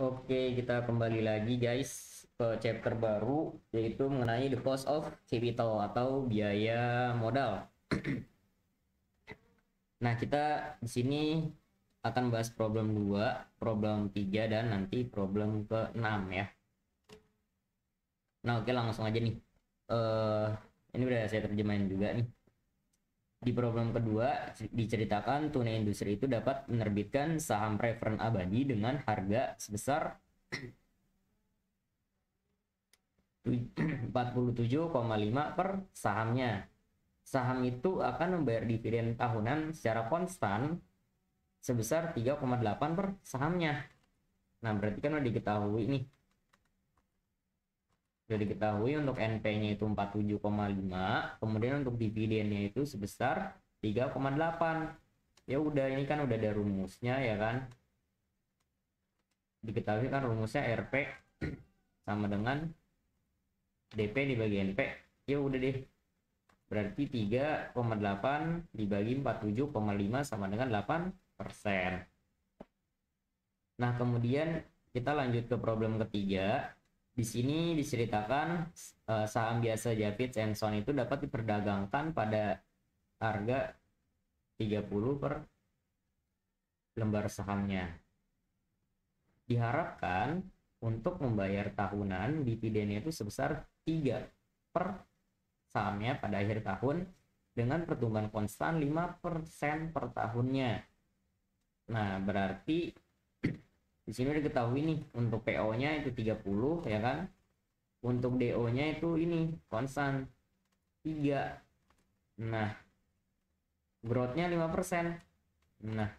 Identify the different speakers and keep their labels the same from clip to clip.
Speaker 1: Oke, kita kembali lagi guys ke chapter baru yaitu mengenai the cost of capital atau biaya modal. Nah, kita di sini akan bahas problem 2, problem 3 dan nanti problem ke-6 ya. Nah, oke langsung aja nih. Ini udah saya terjemahin juga nih. Di problem kedua diceritakan Tuna Industri itu dapat menerbitkan saham preferen abadi dengan harga sebesar 47,5 per sahamnya. Saham itu akan membayar dividen tahunan secara konstan sebesar 3,8 per sahamnya. Nah, berarti kan udah diketahui nih. Udah diketahui untuk NP-nya itu 47,5, kemudian untuk dividennya itu sebesar 3,8. Ya udah, ini kan udah ada rumusnya ya kan. Diketahui kan rumusnya RP sama dengan DP dibagi NP. Ya udah deh. Berarti 3,8 dibagi 47,5 sama dengan 8%. Nah, kemudian kita lanjut ke problem ketiga. Di sini diceritakan saham biasa Javid Enson itu dapat diperdagangkan pada harga 30 per lembar sahamnya. Diharapkan untuk membayar tahunan dividennya itu sebesar 3 per sahamnya pada akhir tahun dengan pertumbuhan konstan 5% per tahunnya. Nah, berarti di sini udah diketahui nih untuk PO-nya itu 30 ya kan. Untuk DO-nya itu ini konstan 3. Nah, growth-nya 5%. Nah,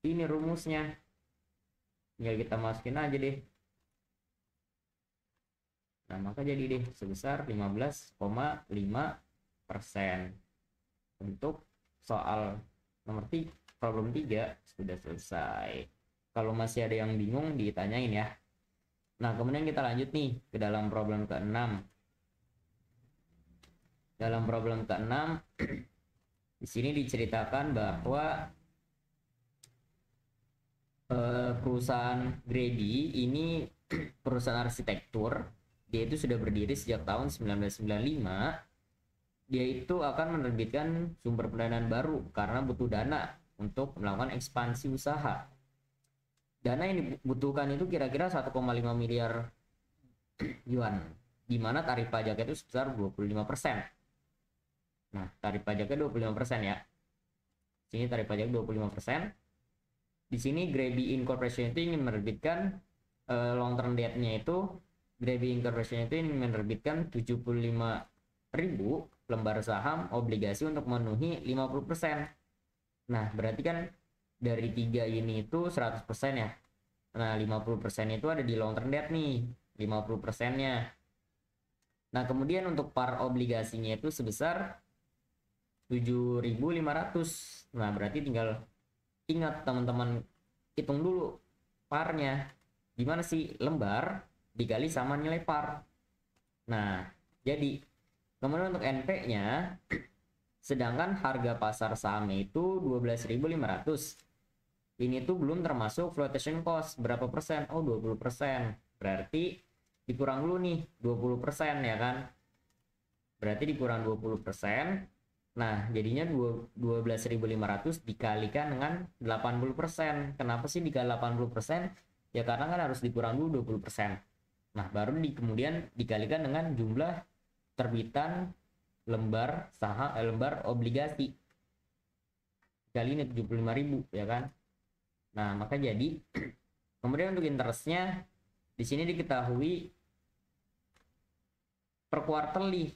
Speaker 1: ini rumusnya. Tinggal kita masukin aja deh. Nah, maka jadi deh sebesar 15,5%. Untuk soal nomor 3, problem 3 sudah selesai. Kalau masih ada yang bingung ditanyain ya. Nah, kemudian kita lanjut nih ke dalam problem ke-6. Dalam problem ke-6 di sini diceritakan bahwa perusahaan Grady ini perusahaan arsitektur. Dia itu sudah berdiri sejak tahun 1995. Dia itu akan menerbitkan sumber pendanaan baru karena butuh dana untuk melakukan ekspansi usaha. Dana yang dibutuhkan itu kira-kira 1,5 miliar yuan, di mana tarif pajak itu sebesar 25%. Nah, tarif pajaknya 25% ya. Sini tarif pajak 25%. Di sini Grady Incorporation itu ingin menerbitkan long term debt-nya itu Grady Incorporation itu ingin menerbitkan 75.000 lembar saham obligasi untuk memenuhi 50%. Nah, berarti kan dari 3 ini itu 100% ya. Nah, 50% itu ada di long term debt nih, 50%-nya. Nah, kemudian untuk par obligasinya itu sebesar 7.500. Nah, berarti tinggal ingat teman-teman, hitung dulu parnya. Gimana sih? Lembar dikali sama nilai par. Nah, jadi kemudian untuk NP-nya sedangkan harga pasar sahamnya itu 12.500. Ini tuh belum termasuk flotation cost. Berapa persen? Oh, 20%. Berarti dikurang dulu nih 20% ya kan. Berarti dikurang 20%. Nah, jadinya 12.500 dikalikan dengan 80%. Kenapa sih dikali 80%? Ya karena kan harus dikurang dulu 20%. Nah, baru kemudian dikalikan dengan jumlah terbitan lembar saham, lembar obligasi. Kali ini 75.000 ya kan. Nah, maka jadi kemudian untuk interestnya di sini diketahui per quarterly.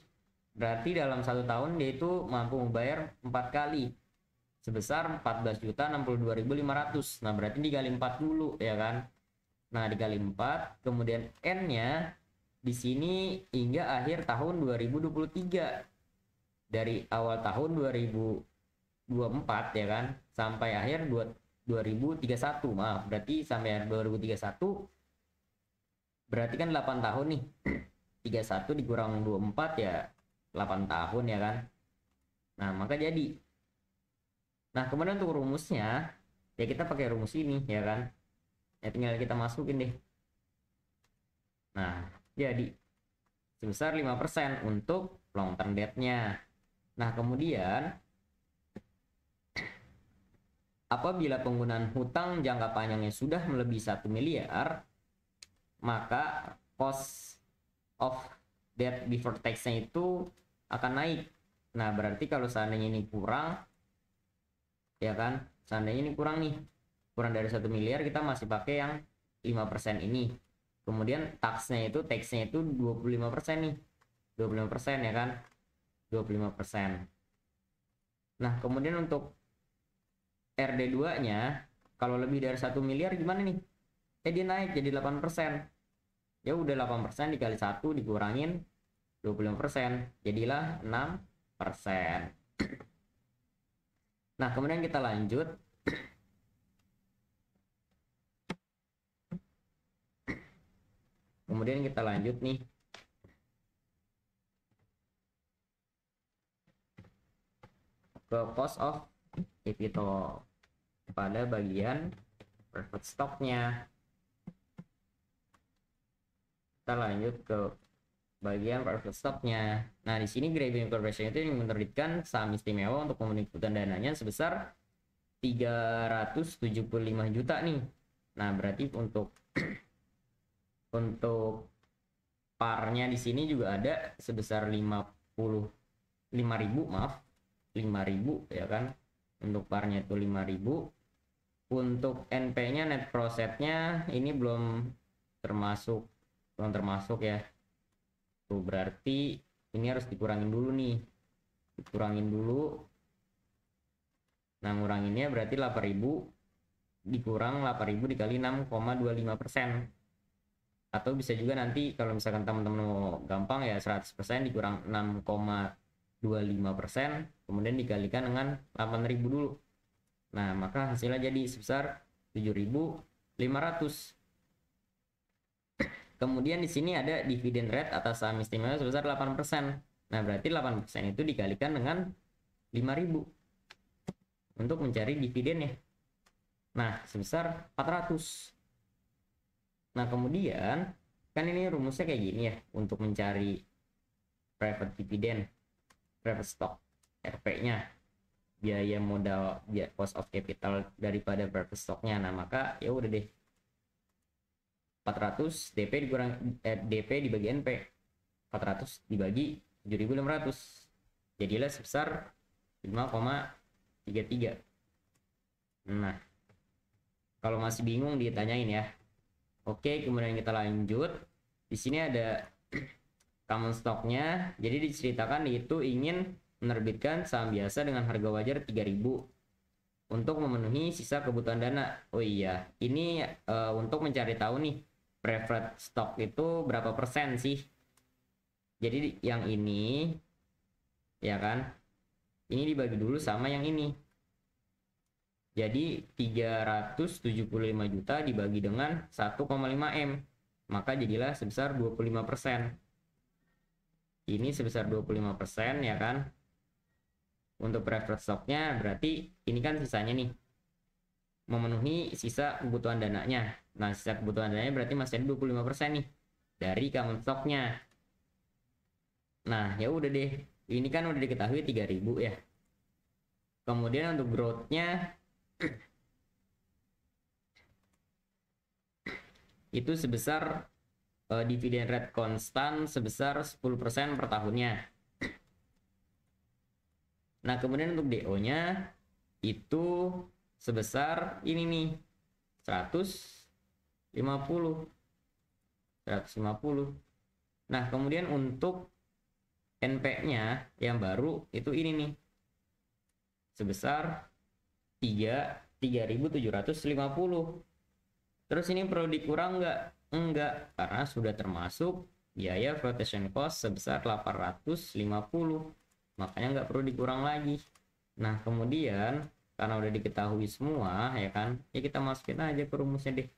Speaker 1: Berarti dalam 1 tahun dia itu mampu membayar 4 kali sebesar 14.062.500. Nah, berarti dikali 4 dulu ya kan. Nah, dikali 4, kemudian N-nya di sini hingga akhir tahun 2023. Dari awal tahun 2024 ya kan sampai akhir 2031. Maaf, berarti sampai akhir 2031 berarti kan 8 tahun nih. 31 dikurang 24 ya 8 tahun ya kan. Nah, maka jadi. Nah, kemudian untuk rumusnya ya kita pakai rumus ini ya kan. Ya tinggal kita masukin deh. Nah, jadi sebesar 5% untuk long term debt-nya. Nah, kemudian apabila penggunaan hutang jangka panjangnya sudah melebihi 1 miliar, maka cost of debt before tax-nya itu akan naik. Nah, berarti kalau seandainya ini kurang, ya kan? Seandainya ini kurang nih, kurang dari 1 miliar, kita masih pakai yang 5% ini. Kemudian taxnya itu 25% nih. 25% ya kan? 25%. Nah, kemudian untuk RD2-nya kalau lebih dari 1 miliar gimana nih? Dia naik jadi 8%. Ya udah 8% dikali 1 dikurangin 25%, jadilah 6%. Nah, kemudian kita lanjut. Kemudian kita lanjut nih ke cost of capital pada bagian preferred stock-nya. Kita lanjut ke bagian preferred stock-nya. Nah, di sini Grabie Corporation itu yang menerbitkan saham istimewa untuk memenuhi kebutuhan dananya sebesar 375 juta nih. Nah, berarti untuk parnya di sini juga ada sebesar 55.000, maaf, 5.000 ya kan. Untuk parnya itu 5.000. Untuk NP-nya net profit-nya ini belum termasuk ya. Tuh berarti ini harus dikurangin dulu nih. Dikurangin dulu. Nah, nguranginnya berarti 8.000 dikurang 8.000 dikali 6,25%. Atau bisa juga nanti kalau misalkan teman-teman mau gampang ya 100% dikurang 6,25%, kemudian dikalikan dengan 8.000 dulu. Nah, maka hasilnya jadi sebesar 7.500. Kemudian di sini ada dividen rate atas saham istimewa sebesar 8%. Nah, berarti 8% itu dikalikan dengan 5.000 untuk mencari dividennya. Nah, sebesar 400. Nah, kemudian kan ini rumusnya kayak gini ya untuk mencari private dividend, private stock, RP-nya, biaya modal, cost of capital daripada private stock-nya. Nah, maka ya udah deh, 400 DP dikurang DP dibagi NP, 400 dibagi 7.500, jadilah sebesar 5,33. Nah, kalau masih bingung ditanyain ya. Oke, kemudian kita lanjut. Di sini ada common stock-nya. Jadi diceritakan itu ingin menerbitkan saham biasa dengan harga wajar 3.000 untuk memenuhi sisa kebutuhan dana. Oh iya, ini untuk mencari tahu nih preferred stock itu berapa persen sih. Jadi yang ini ya kan, ini dibagi dulu sama yang ini. Jadi 375 juta dibagi dengan 1,5 M, maka jadilah sebesar 25%. Ini sebesar 25% ya kan. Untuk preferred stocknya berarti ini kan sisanya nih, memenuhi sisa kebutuhan dananya. Nah, sisa kebutuhan dananya berarti masih ada 25% nih dari common stocknya. Nah, ya udah deh, ini kan udah diketahui 3.000 ya. Kemudian untuk growth-nya itu sebesar dividen rate konstan sebesar 10% per tahunnya. Nah, kemudian untuk DO-nya itu sebesar ini nih, 150. Nah, kemudian untuk NP-nya yang baru itu ini nih, sebesar 3.750. Terus ini perlu dikurang nggak? Enggak, karena sudah termasuk biaya flotation cost sebesar 850. Makanya nggak perlu dikurang lagi. Nah, kemudian karena udah diketahui semua ya kan, ya kita masukin aja ke rumusnya deh.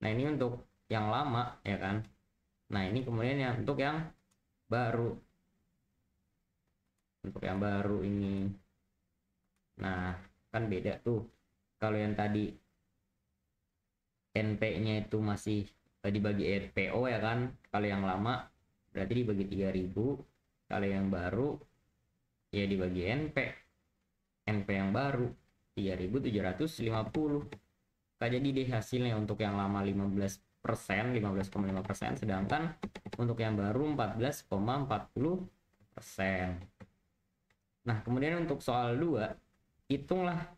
Speaker 1: Nah, ini untuk yang lama ya kan. Nah, ini kemudian yang untuk yang baru. Untuk yang baru ini. Nah, kan beda tuh. Kalau yang tadi NP-nya itu masih dibagi PO ya kan. Kalau yang lama berarti dibagi 3000, kalau yang baru ya dibagi NP. NP yang baru 3750. Jadi deh hasilnya untuk yang lama 15%, 15,5%, sedangkan untuk yang baru 14,40%. Nah, kemudian untuk soal 2, hitunglah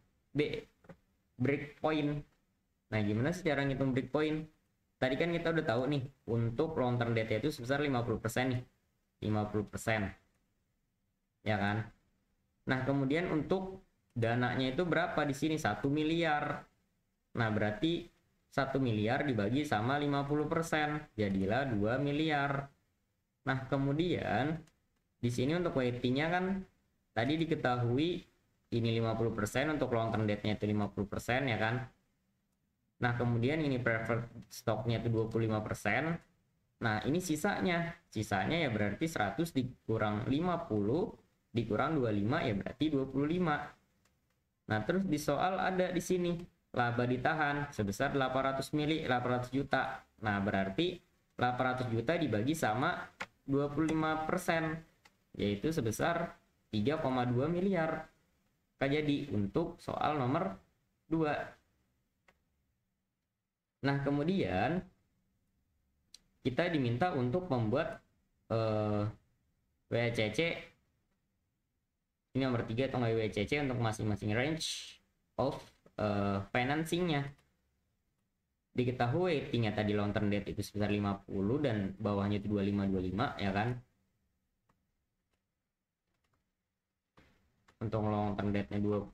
Speaker 1: breakpoint. Nah, gimana sih cara ngitung breakpoint? Tadi kan kita udah tahu nih, untuk long term debt itu sebesar 50% nih. 50%. Ya kan? Nah, kemudian untuk dananya itu berapa di sini? 1 miliar. Nah, berarti 1 miliar dibagi sama 50%, jadilah 2 miliar. Nah, kemudian di sini untuk weightingnya kan tadi diketahui ini 50%, untuk long term debt-nya itu 50% ya kan. Nah, kemudian ini preferred stock-nya itu 25%. Nah, ini sisanya ya berarti 100 dikurang 50 dikurang 25 ya berarti 25. Nah, terus di soal ada di sini laba ditahan sebesar 800 juta. Nah, berarti 800 juta dibagi sama 25%, yaitu sebesar 3,2 miliar. Jadi untuk soal nomor 2. Nah, kemudian kita diminta untuk membuat WACC ini nomor 3 atau WACC untuk masing-masing range of financingnya. Diketahui weightingnya tadi long term debt itu sebesar 50 dan bawahnya itu 25 ya kan. Untuk long term debt-nya 50,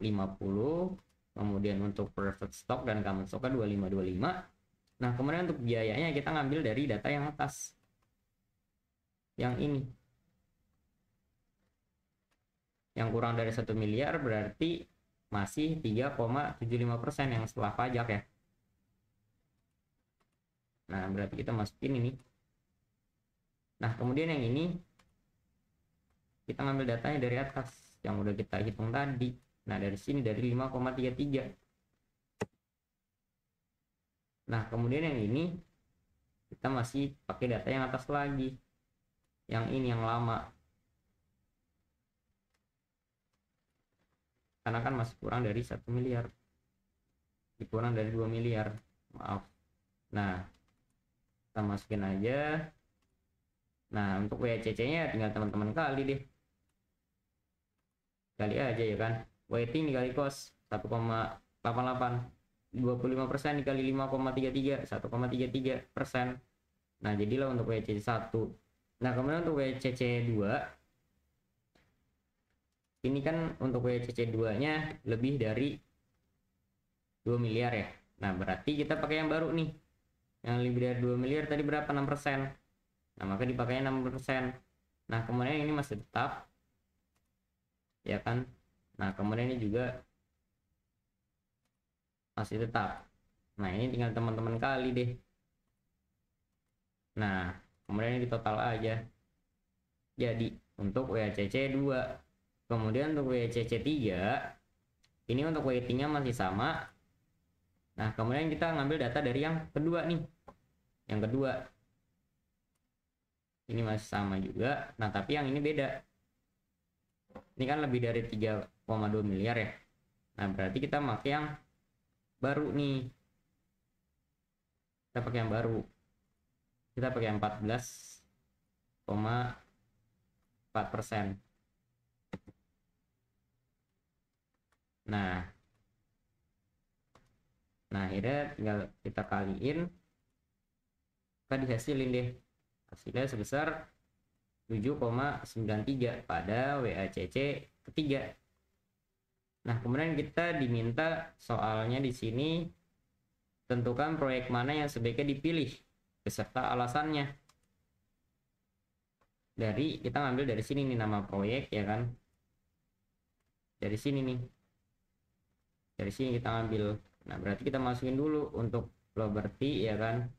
Speaker 1: kemudian untuk preferred stock dan common stock 25. Nah, kemudian untuk biayanya kita ngambil dari data yang atas, yang ini, yang kurang dari 1 miliar berarti masih 3,75% yang setelah pajak ya. Nah, berarti kita masukin ini. Nah, kemudian yang ini kita ngambil datanya dari atas yang udah kita hitung tadi. Nah, dari sini dari 5,33. Nah, kemudian yang ini kita masih pakai data yang atas lagi, yang ini yang lama, karena kan masih kurang dari 1 miliar, dikurang dari 2 miliar, maaf. Nah, kita masukin aja. Nah, untuk WACC nya tinggal teman-teman kali deh, kali aja ya kan. Weighting dikali cost 1,88, 25% dikali 5,33, 1,33%. Nah, jadilah untuk WACC 1. Nah, kemudian untuk WACC 2 ini kan untuk WACC 2 nya lebih dari 2 miliar ya. Nah, berarti kita pakai yang baru nih, yang lebih dari 2 miliar tadi berapa? 6%. Nah, maka dipakai 6%. Nah, kemudian ini masih tetap ya kan. Nah, kemudian ini juga masih tetap. Nah, ini tinggal teman-teman kali deh. Nah, kemudian ini total aja. Jadi untuk WACC 2, kemudian untuk WACC 3 ini untuk weightingnya masih sama. Nah, kemudian kita ngambil data dari yang kedua nih, yang kedua ini masih sama juga. Nah, tapi yang ini beda, ini kan lebih dari 3,2 miliar ya. Nah, berarti kita pakai yang baru nih, kita pakai yang baru, kita pakai 14,4%. Nah, akhirnya tinggal kita kaliin, kita dihasilin deh hasilnya sebesar 7,93 pada WACC ketiga. Nah, kemudian kita diminta soalnya di sini tentukan proyek mana yang sebaiknya dipilih beserta alasannya. Dari kita ngambil dari sini nih nama proyek ya kan. Dari sini nih. Dari sini kita ngambil. Nah, berarti kita masukin dulu untuk Liberty ya kan.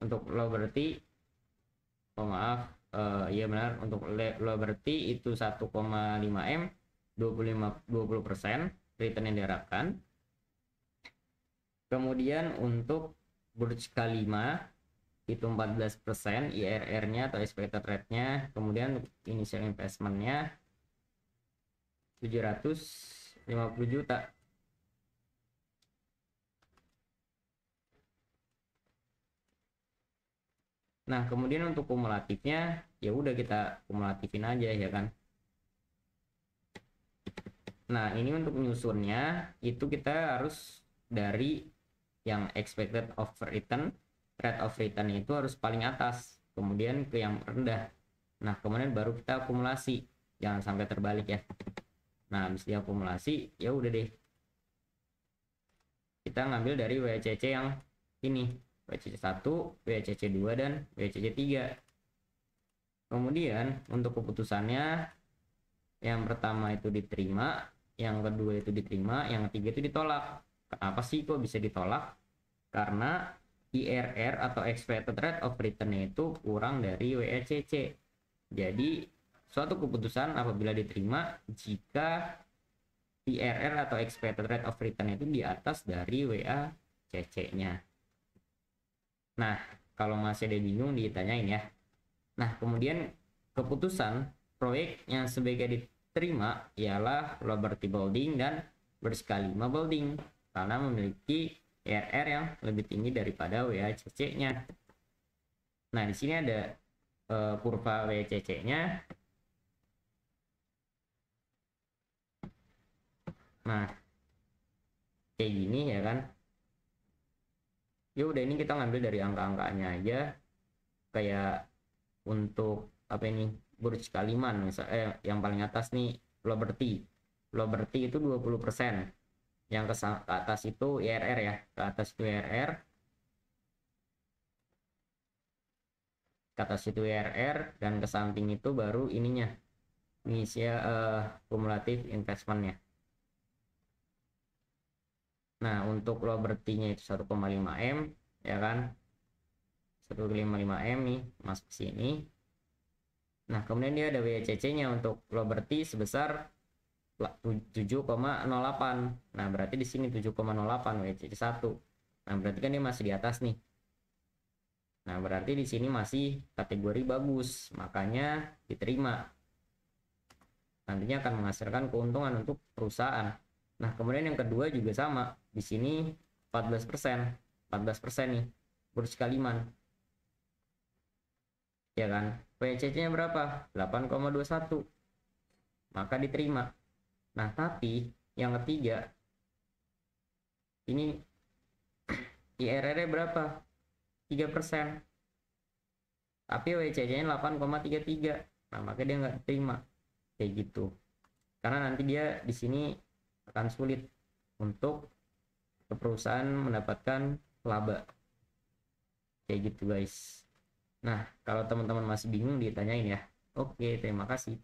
Speaker 1: Untuk Liberty, oh maaf, iya benar, untuk Liberty itu 1,5 M, 20% return yang diharapkan. Kemudian untuk Burj Khalifa itu 14% IRR-nya atau expected rate-nya. Kemudian initial investment-nya 750 juta. Nah, kemudian untuk kumulatifnya ya udah kita kumulatifin aja ya kan. Nah, ini untuk menyusunnya itu kita harus dari yang expected of return, rate of return itu harus paling atas, kemudian ke yang rendah. Nah, kemudian baru kita akumulasi. Jangan sampai terbalik ya. Nah, habis diakumulasi ya udah deh. Kita ngambil dari WCC yang ini, WCC 1, WCC 2 dan WCC 3. Kemudian untuk keputusannya yang pertama itu diterima, yang kedua itu diterima, yang ketiga itu ditolak. Kenapa sih kok bisa ditolak? Karena IRR atau expected rate of return itu kurang dari WACC. Jadi suatu keputusan apabila diterima jika IRR atau expected rate of return itu di atas dari WACC-nya. Nah, kalau masih ada bingung ditanyain ya. Nah, kemudian keputusan proyek yang sebagai diterima ialah Liberty Building dan Burj Khalifa Building karena memiliki IRR yang lebih tinggi daripada WACC-nya. Nah, di sini ada kurva WACC-nya. Nah, kayak gini ya kan. Ya udah, ini kita ngambil dari angka-angkanya aja. Kayak untuk apa ini? Burj Khalifa misalnya yang paling atas nih Liberty. Liberty itu 20%. Yang ke atas itu IRR ya. Ke atas itu IRR. Ke atas itu IRR dan ke samping itu baru ininya. Inisial kumulatif investmentnya. Nah, untuk Liberty-nya itu 1,5 M ya kan. 1,55 M nih masuk ke sini. Nah, kemudian dia ada WACC-nya untuk Liberty sebesar 7,08. Nah, berarti di sini 7,08 WACC 1. Nah, berarti kan dia masih di atas nih. Nah, berarti di sini masih kategori bagus, makanya diterima. Nantinya akan menghasilkan keuntungan untuk perusahaan. Nah, kemudian yang kedua juga sama. Di sini 14%. 14% nih. Burj Khalifa. Ya kan? WACC-nya berapa? 8,21. Maka diterima. Nah, tapi yang ketiga ini IRR-nya berapa? 3%. Tapi WACC-nya 8,33. Nah, maka dia nggak diterima. Kayak gitu. Karena nanti dia di sini akan sulit untuk perusahaan mendapatkan laba. Kayak gitu, guys. Nah, kalau teman-teman masih bingung ditanyain ya. Oke, terima kasih.